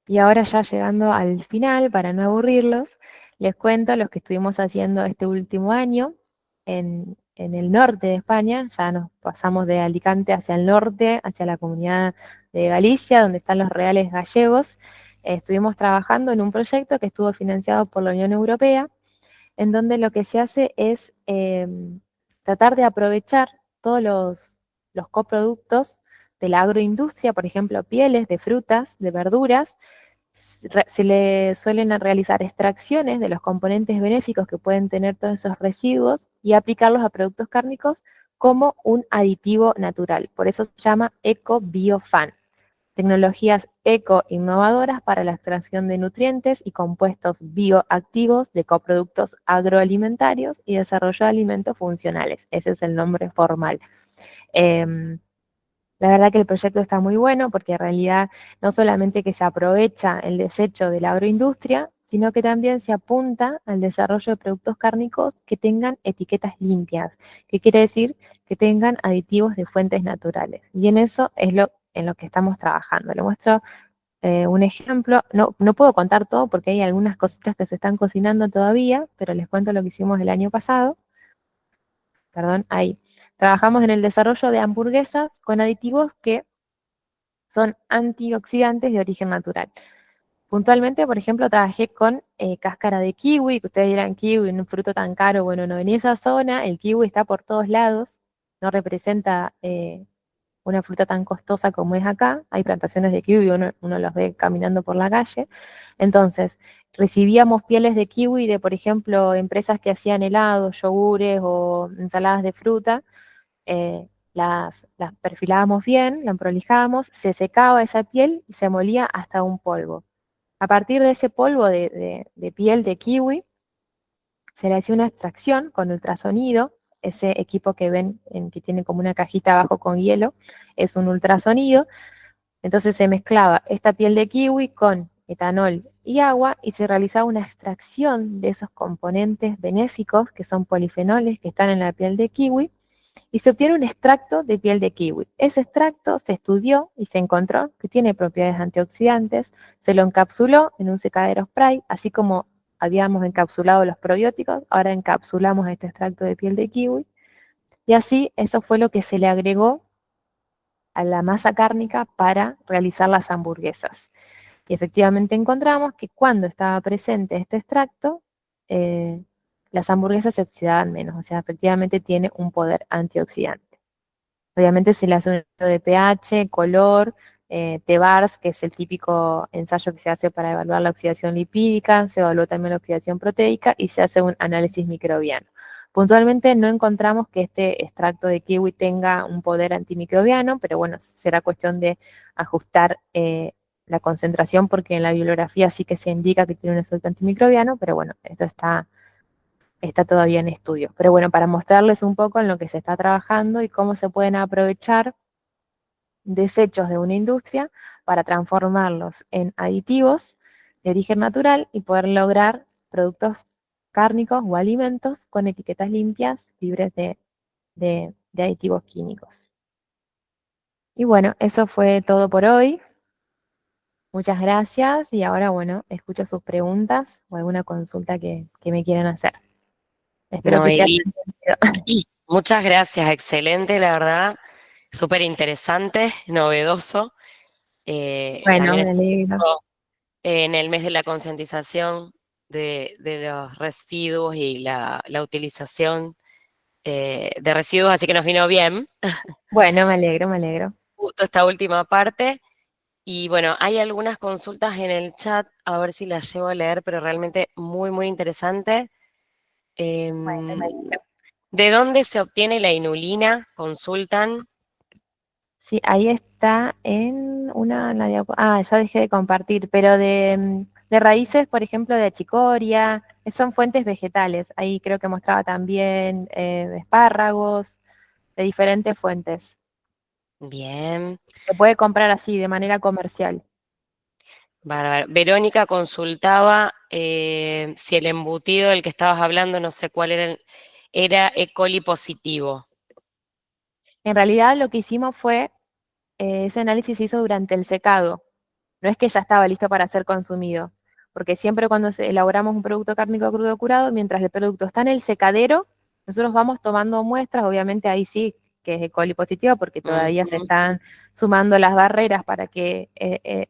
Y ahora ya llegando al final, para no aburrirlos, les cuento los que estuvimos haciendo este último año en el norte de España. Ya nos pasamos de Alicante hacia el norte, hacia la comunidad de Galicia, donde están los reales gallegos. Estuvimos trabajando en un proyecto que estuvo financiado por la Unión Europea, en donde lo que se hace es tratar de aprovechar todos los coproductos de la agroindustria, por ejemplo, pieles de frutas, de verduras, se le suelen realizar extracciones de los componentes benéficos que pueden tener todos esos residuos y aplicarlos a productos cárnicos como un aditivo natural. Por eso se llama eco-biofan. Tecnologías eco-innovadoras para la extracción de nutrientes y compuestos bioactivos de coproductos agroalimentarios y desarrollo de alimentos funcionales. Ese es el nombre formal. Eh, la verdad que el proyecto está muy bueno porque en realidad no solamente que se aprovecha el desecho de la agroindustria, sino que también se apunta al desarrollo de productos cárnicos que tengan etiquetas limpias, que quiere decir que tengan aditivos de fuentes naturales. Y en eso es en lo que estamos trabajando. Le muestro un ejemplo. No, no puedo contar todo porque hay algunas cositas que se están cocinando todavía, pero les cuento lo que hicimos el año pasado. Perdón, ahí. Trabajamos en el desarrollo de hamburguesas con aditivos que son antioxidantes de origen natural. Puntualmente, por ejemplo, trabajé con cáscara de kiwi, que ustedes dirán kiwi, un fruto tan caro. Bueno, no, en esa zona el kiwi está por todos lados, no representa una fruta tan costosa como es acá. Hay plantaciones de kiwi, uno los ve caminando por la calle. Entonces, recibíamos pieles de kiwi de, por ejemplo, empresas que hacían helados, yogures o ensaladas de fruta, las perfilábamos bien, la prolijábamos, se secaba esa piel y se molía hasta un polvo. A partir de ese polvo de piel de kiwi, se le hacía una extracción con ultrasonido. Ese equipo que ven, que tiene como una cajita abajo con hielo, es un ultrasonido. Entonces se mezclaba esta piel de kiwi con etanol y agua y se realizaba una extracción de esos componentes benéficos que son polifenoles que están en la piel de kiwi y se obtiene un extracto de piel de kiwi. Ese extracto se estudió y se encontró que tiene propiedades antioxidantes, se lo encapsuló en un secadero spray, así como habíamos encapsulado los probióticos, ahora encapsulamos este extracto de piel de kiwi, y así eso fue lo que se le agregó a la masa cárnica para realizar las hamburguesas. Y efectivamente encontramos que cuando estaba presente este extracto, eh, las hamburguesas se oxidaban menos, o sea, efectivamente tiene un poder antioxidante. Obviamente se le hace un estudio de pH, color, TBARS, que es el típico ensayo que se hace para evaluar la oxidación lipídica, se evaluó también la oxidación proteica y se hace un análisis microbiano. Puntualmente no encontramos que este extracto de kiwi tenga un poder antimicrobiano, pero bueno, será cuestión de ajustar la concentración porque en la bibliografía sí que se indica que tiene un efecto antimicrobiano, pero bueno, esto está todavía en estudio. Pero bueno, para mostrarles un poco en lo que se está trabajando y cómo se pueden aprovechar desechos de una industria para transformarlos en aditivos de origen natural y poder lograr productos cárnicos o alimentos con etiquetas limpias, libres de aditivos químicos. Y bueno, eso fue todo por hoy. Muchas gracias y ahora, bueno, escucho sus preguntas o alguna consulta que me quieran hacer. Espero que sea Noelí, entendido. muchas gracias, excelente, la verdad, súper interesante, novedoso. Bueno, También me alegro. estuvo en el mes de la concientización de los residuos y la utilización de residuos, así que nos vino bien Bueno, me alegro, me alegro. justo esta última parte. Y bueno, hay algunas consultas en el chat, a ver si las llevo a leer, pero realmente muy, muy interesante. Bueno, me Em, alegro. ¿De dónde se obtiene la inulina? Consultan. Sí, ahí está en una ya dejé de compartir, pero de raíces, por ejemplo, de achicoria, son fuentes vegetales. Ahí creo que mostraba también espárragos, de diferentes fuentes. Bien. Se puede comprar así, de manera comercial. Bárbaro. Verónica consultaba si el embutido del que estabas hablando, no sé cuál era, era E. coli positivo. En realidad lo que hicimos fue, ese análisis se hizo durante el secado. No es que ya estaba listo para ser consumido, porque siempre cuando elaboramos un producto cárnico crudo curado, mientras el producto está en el secadero, nosotros vamos tomando muestras, obviamente ahí sí que es E. coli positiva, porque todavía se Ujú. están sumando las barreras para que E.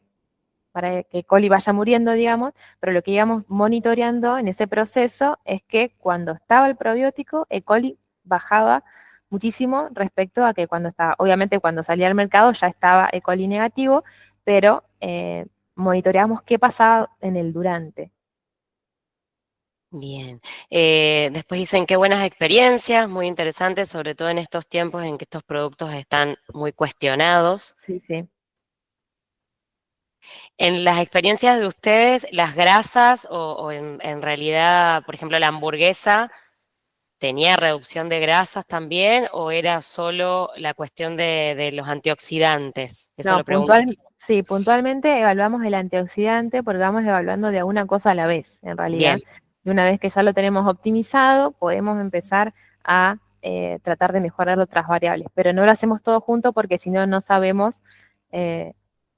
coli vaya muriendo, digamos, pero lo que íbamos monitoreando en ese proceso es que cuando estaba el probiótico, E. coli bajaba muchísimo respecto a que cuando estaba, obviamente cuando salía al mercado ya estaba E. coli negativo, pero monitoreamos qué pasaba en el durante. Bien. Después dicen qué buenas experiencias, muy interesantes, sobre todo en estos tiempos en que estos productos están muy cuestionados. Sí, sí. En las experiencias de ustedes, las grasas o en realidad, por ejemplo, la hamburguesa, ¿tenía reducción de grasas también o era solo la cuestión de los antioxidantes? Eso No, lo pregunto. sí, puntualmente evaluamos el antioxidante porque vamos evaluando de una cosa a la vez, en realidad. Bien, Y una vez que ya lo tenemos optimizado, podemos empezar a tratar de mejorar otras variables. Pero no lo hacemos todo junto porque si no, no sabemos eh,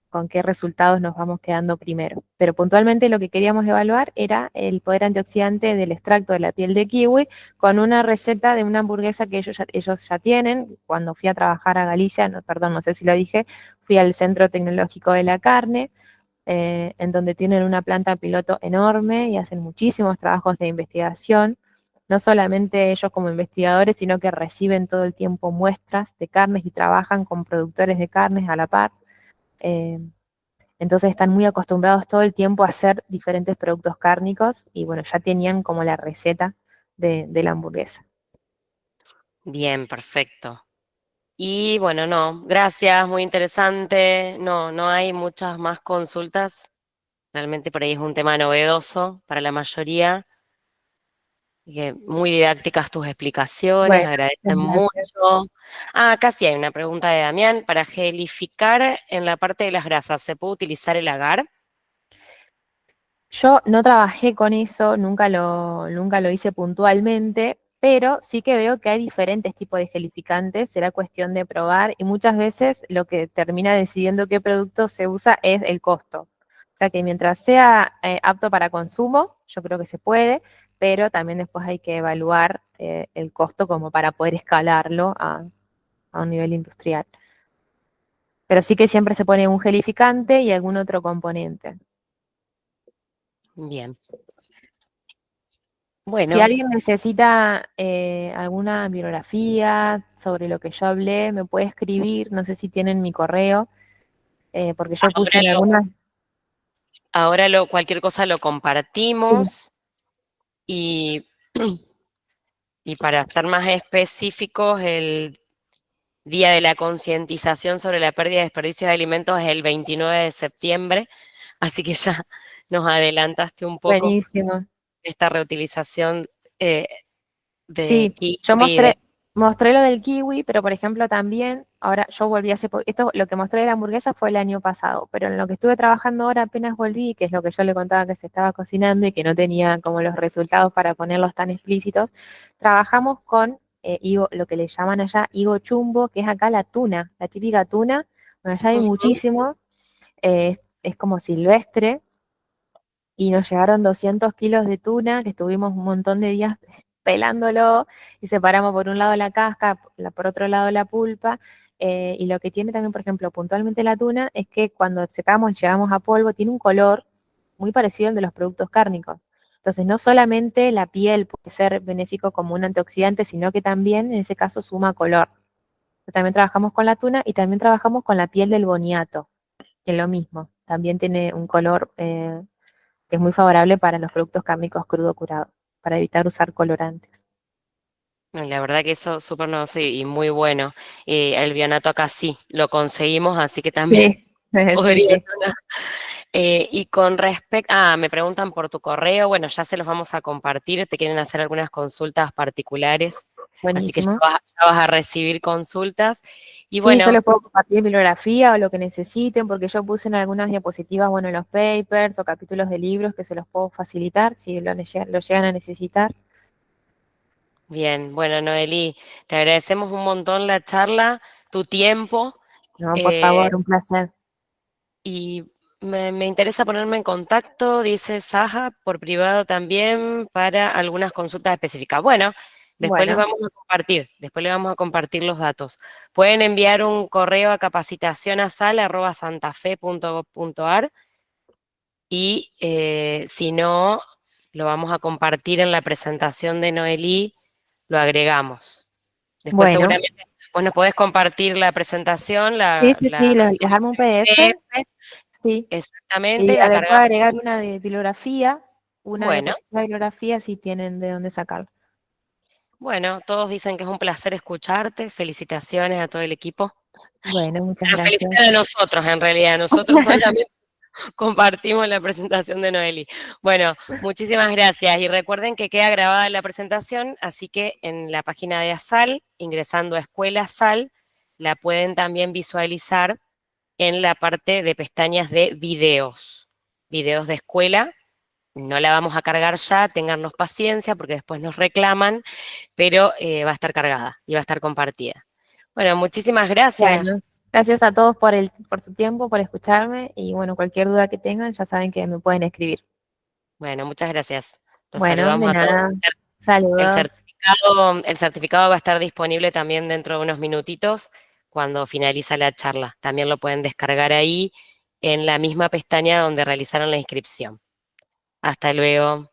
con qué resultados nos vamos quedando primero. Pero puntualmente lo que queríamos evaluar era el poder antioxidante del extracto de la piel de kiwi con una receta de una hamburguesa que ellos ya tienen. Cuando fui a trabajar a Galicia, no, perdón, no sé si lo dije, fui al Centro Tecnológico de la Carne, en donde tienen una planta piloto enorme y hacen muchísimos trabajos de investigación. No solamente ellos como investigadores, sino que reciben todo el tiempo muestras de carnes y trabajan con productores de carnes a la par. Eh, entonces están muy acostumbrados todo el tiempo a hacer diferentes productos cárnicos y bueno, ya tenían como la receta de la hamburguesa. bien, perfecto. Y bueno, no, gracias, muy interesante. No, no hay muchas más consultas. Realmente por ahí es un tema novedoso para la mayoría. Que muy didácticas tus explicaciones, Bueno, agradecen muchas mucho. gracias. Acá sí hay una pregunta de Damián. Para gelificar en la parte de las grasas, ¿se puede utilizar el agar? Yo no trabajé con eso, nunca lo hice puntualmente, pero sí que veo que hay diferentes tipos de gelificantes, será cuestión de probar y muchas veces lo que termina decidiendo qué producto se usa es el costo. O sea que mientras sea apto para consumo, yo creo que se puede, pero también después hay que evaluar el costo como para poder escalarlo a un nivel industrial. Pero sí que siempre se pone un gelificante y algún otro componente. Bien. Si Bueno, alguien necesita alguna bibliografía sobre lo que yo hablé, me puede escribir, no sé si tienen mi correo, porque yo puse ahora en lo, algunas, cualquier cosa lo sí, compartimos y, y para ser más específicos, el Día de la Concientización sobre la Pérdida y Desperdicio de Alimentos es el 29 de septiembre, así que ya nos adelantaste un poco buenísimo. esta reutilización eh, de Sí, yo kiwi. mostré lo del kiwi, pero por ejemplo también, ahora yo volví hace poco, esto lo que mostré de la hamburguesa fue el año pasado, pero en lo que estuve trabajando ahora apenas volví, que es lo que yo le contaba que se estaba cocinando y que no tenía como los resultados para ponerlos tan explícitos, trabajamos con higo, lo que le llaman allá higo chumbo, que es acá la tuna, la típica tuna, bueno, allá hay Ujú. muchísimo, es como silvestre, y nos llegaron 200 kilos de tuna, que estuvimos un montón de días pelándolo y separamos por un lado la casca, por otro lado la pulpa. Y lo que tiene también, por ejemplo, puntualmente la tuna, es que cuando secamos y llegamos a polvo, tiene un color muy parecido al de los productos cárnicos. Entonces, no solamente la piel puede ser benéfico como un antioxidante, sino que también en ese caso suma color. También trabajamos con la tuna y también trabajamos con la piel del boniato, que es lo mismo. También tiene un color que es muy favorable para los productos cárnicos crudo curado, para evitar usar colorantes. No, la verdad que eso es súper novedoso y muy bueno. El bionato acá sí, lo conseguimos, así que también Sí, sí, podría sí. ser. Y con respecto, me preguntan por tu correo, bueno, ya se los vamos a compartir, te quieren hacer algunas consultas particulares, así que Buenísimo. ya vas a recibir consultas. Y Sí, yo bueno, les puedo compartir bibliografía o lo que necesiten, porque yo puse en algunas diapositivas, bueno, los papers o capítulos de libros que se los puedo facilitar si lo llegan a necesitar. bien, bueno, Noelí, te agradecemos un montón la charla, tu tiempo. No, por eh, favor, un placer. Y me interesa ponerme en contacto, dice Saja, por privado también para algunas consultas específicas. Bueno, Bueno, después le vamos a compartir los datos. Pueden enviar un correo a capacitacionasal@santafe.gov.ar y si no, lo vamos a compartir en la presentación de Noelí, lo agregamos. Después bueno. seguramente vos nos podés compartir la presentación, Sí, sí, sí, les armo un PDF. PDF. Sí. exactamente, Y la le puedo cargamos. agregar una de bibliografía, una Bueno, diapositiva de bibliografía si tienen de dónde sacarla. bueno, todos dicen que es un placer escucharte. Felicitaciones a todo el equipo. Bueno, muchas Nos gracias. felicitan a nosotros, en realidad. Nosotros solamente compartimos la presentación de Noeli. Bueno, muchísimas gracias. Y recuerden que queda grabada la presentación, así que en la página de ASAL, ingresando a Escuela SAL, la pueden también visualizar en la parte de pestañas de videos. Videos de escuela. No la vamos a cargar ya, téngannos paciencia porque después nos reclaman, pero va a estar cargada y va a estar compartida. Bueno, muchísimas gracias. Bueno, gracias a todos por su tiempo, por escucharme y bueno, cualquier duda que tengan ya saben que me pueden escribir. Bueno, muchas gracias. Los Bueno, saludamos de a todos. nada. El Saludos. certificado, el certificado va a estar disponible también dentro de unos minutitos cuando finaliza la charla. También lo pueden descargar ahí en la misma pestaña donde realizaron la inscripción. Hasta luego.